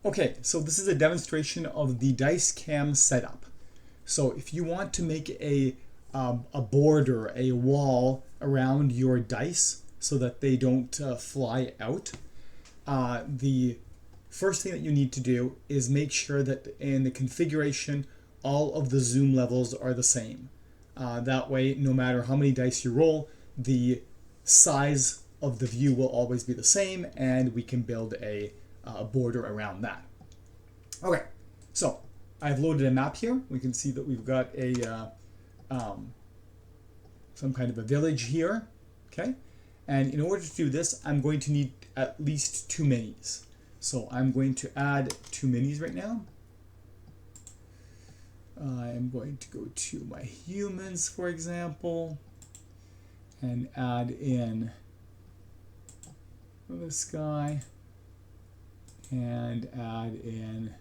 Okay, so this is a demonstration of the dice cam setup. So if you want to make a border, a wall around your dice so that they don't fly out, the first thing that you need to do is make sure that in the configuration all of the zoom levels are the same. That way, no matter how many dice you roll, the size of the view will always be the same, and we can build a border around that. Okay, so I've loaded a map here. We can see that we've got a some kind of a village here. Okay, and in order to do this, I'm going to need at least 2 minis. So I'm going to add 2 minis right now. I'm going to go to my humans, for example, and add in this guy, and add in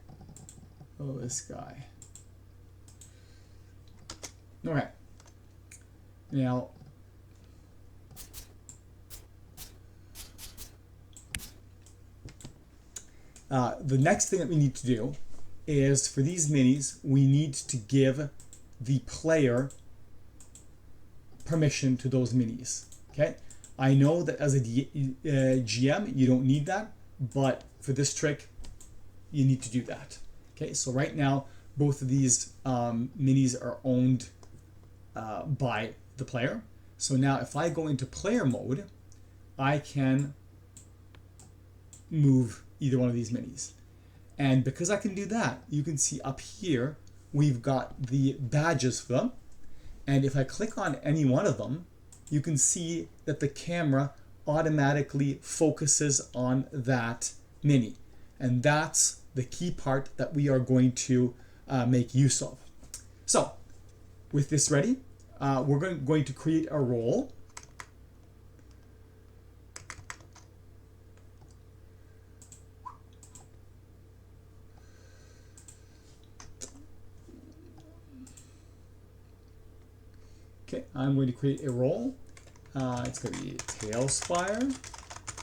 this guy. Okay. Now, the next thing that we need to do is for these minis, we need to give the player permission to those minis. Okay, I know that as a GM, you don't need that, but for this trick, you need to do that. Okay, so right now, both of these minis are owned by the player. So now if I go into player mode, I can move either one of these minis. And because I can do that, you can see up here, we've got the badges for them. And if I click on any one of them, you can see that the camera automatically focuses on that mini. And that's the key part that we are going to make use of. So with this ready, we're going to create a role. Okay, I'm going to create a role. It's going to be Talespire,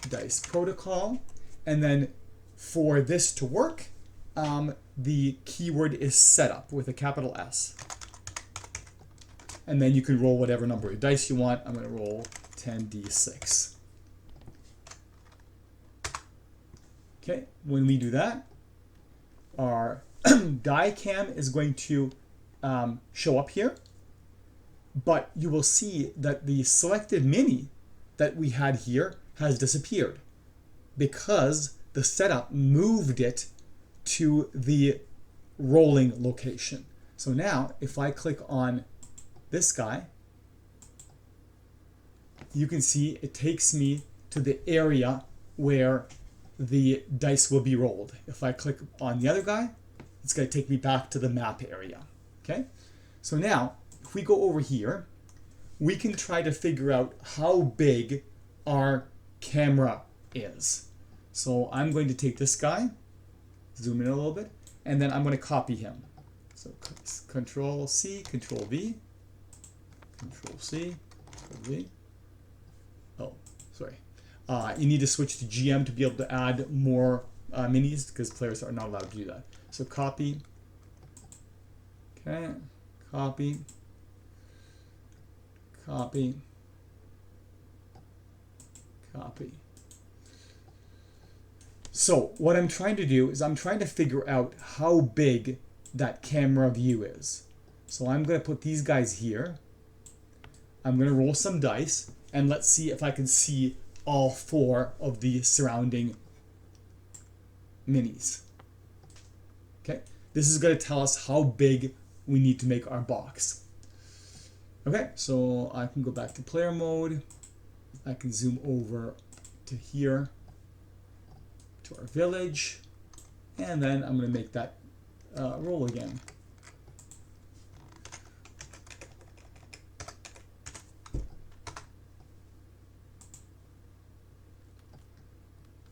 Dice Protocol, and then for this to work, the keyword is setup with a capital S. And then you can roll whatever number of dice you want. I'm going to roll 10d6. Okay, when we do that, our die cam is going to show up here. But you will see that the selected mini that we had here has disappeared because the setup moved it to the rolling location. So now if I click on this guy, you can see it takes me to the area where the dice will be rolled. If I click on the other guy, it's going to take me back to the map area. Okay, so now if we go over here, we can try to figure out how big our camera is. So I'm going to take this guy, zoom in a little bit, and then I'm going to copy him. So Control C, Control V, Control C, Control V. Oh, sorry. You need to switch to GM to be able to add more minis because players are not allowed to do that. So copy. Okay, copy. Copy, copy. So what I'm trying to do is I'm trying to figure out how big that camera view is. So I'm going to put these guys here. I'm going to roll some dice, and let's see if I can see all 4 of the surrounding minis. Okay, this is going to tell us how big we need to make our box. Okay, so I can go back to player mode. I can zoom over to here, to our village, and then I'm going to make that roll again.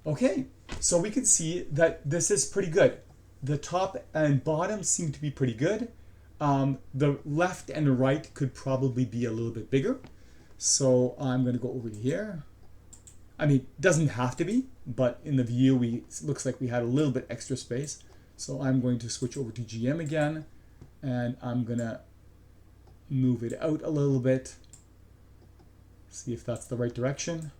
Okay, so we can see that this is pretty good. The top and bottom seem to be pretty good. The left and right could probably be a little bit bigger. So I'm going to go over here. I mean, it doesn't have to be, but in the view, it looks like we had a little bit extra space. So I'm going to switch over to GM again, and I'm gonna move it out a little bit. See if that's the right direction.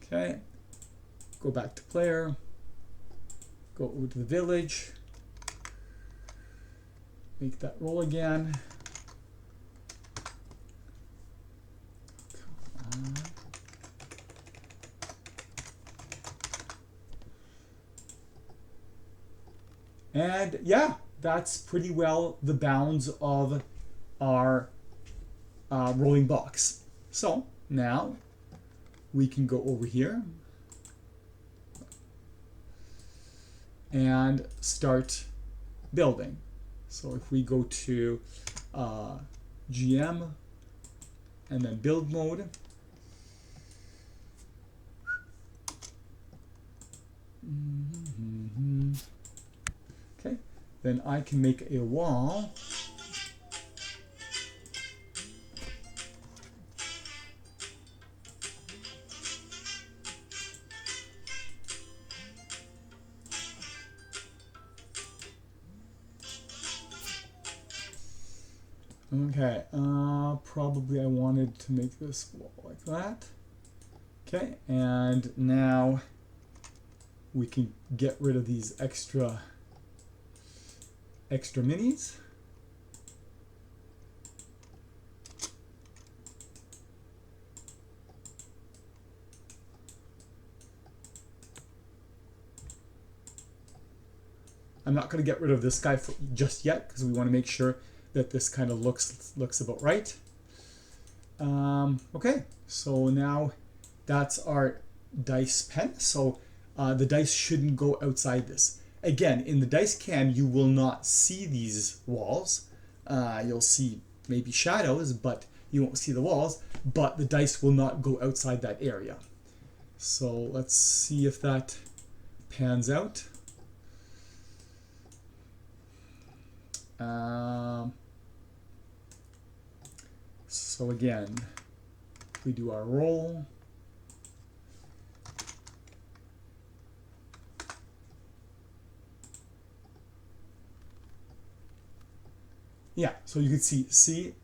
Okay, go back to player, go over to the village, make that roll again. And yeah, that's pretty well the bounds of our rolling box. So now we can go over here and start building. So if we go to GM and then build mode, okay, then I can make a wall. Okay, probably I wanted to make this wall like that. Okay, and now we can get rid of these extra minis. I'm not going to get rid of this guy just yet because we want to make sure that this kind of looks about right. Okay, so now that's our dice pen. So the dice shouldn't go outside this. Again, in the dice can, you will not see these walls. You'll see maybe shadows, but you won't see the walls. But the dice will not go outside that area. So let's see if that pans out. So again, we do our roll. Yeah, so you can see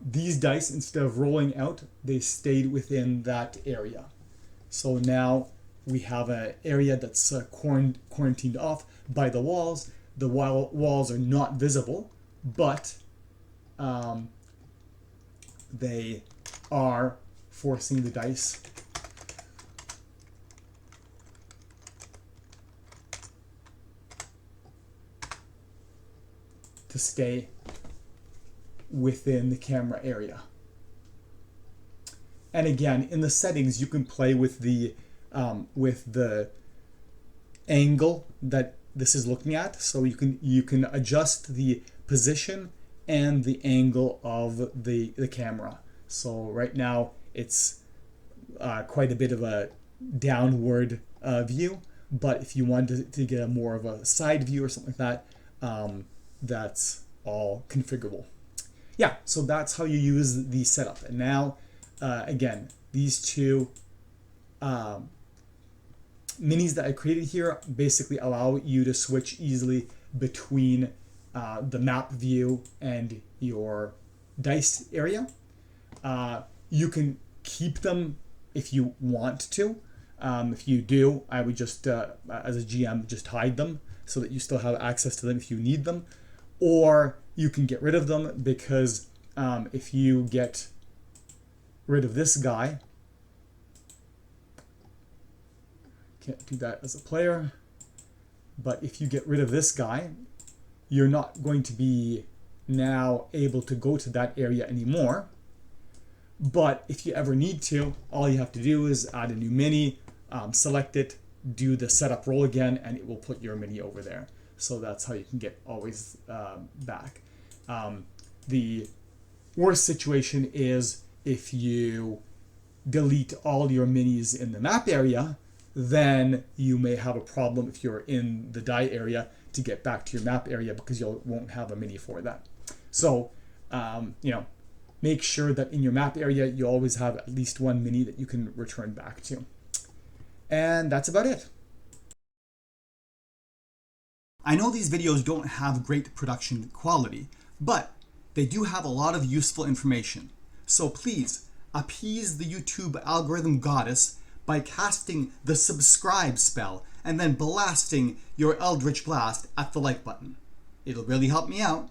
these dice, instead of rolling out, they stayed within that area. So now we have an area that's quarantined off by the walls. The walls are not visible, but they are forcing the dice to stay within the camera area. And again, in the settings, you can play with the angle that this is looking at. So you can adjust the position and the angle of the camera. So right now it's quite a bit of a downward view, but if you wanted to get a more of a side view or something like that, that's all configurable. Yeah, so that's how you use the setup. And now, again, these two minis that I created here basically allow you to switch easily between the map view and your dice area. You can keep them if you want to. If you do, I would just, as a GM, just hide them so that you still have access to them if you need them. Or you can get rid of them because if you get rid of this guy, can't do that as a player, but if you get rid of this guy, you're not going to be now able to go to that area anymore. But if you ever need to, all you have to do is add a new mini, select it, do the setup roll again, and it will put your mini over there. So that's how you can get always back. The worst situation is if you delete all your minis in the map area, then you may have a problem if you're in the die area to get back to your map area because you won't have a mini for that. So, make sure that in your map area you always have at least one mini that you can return back to. And that's about it. I know these videos don't have great production quality, but they do have a lot of useful information. So please appease the YouTube algorithm goddess by casting the subscribe spell and then blasting your Eldritch Blast at the like button. It'll really help me out.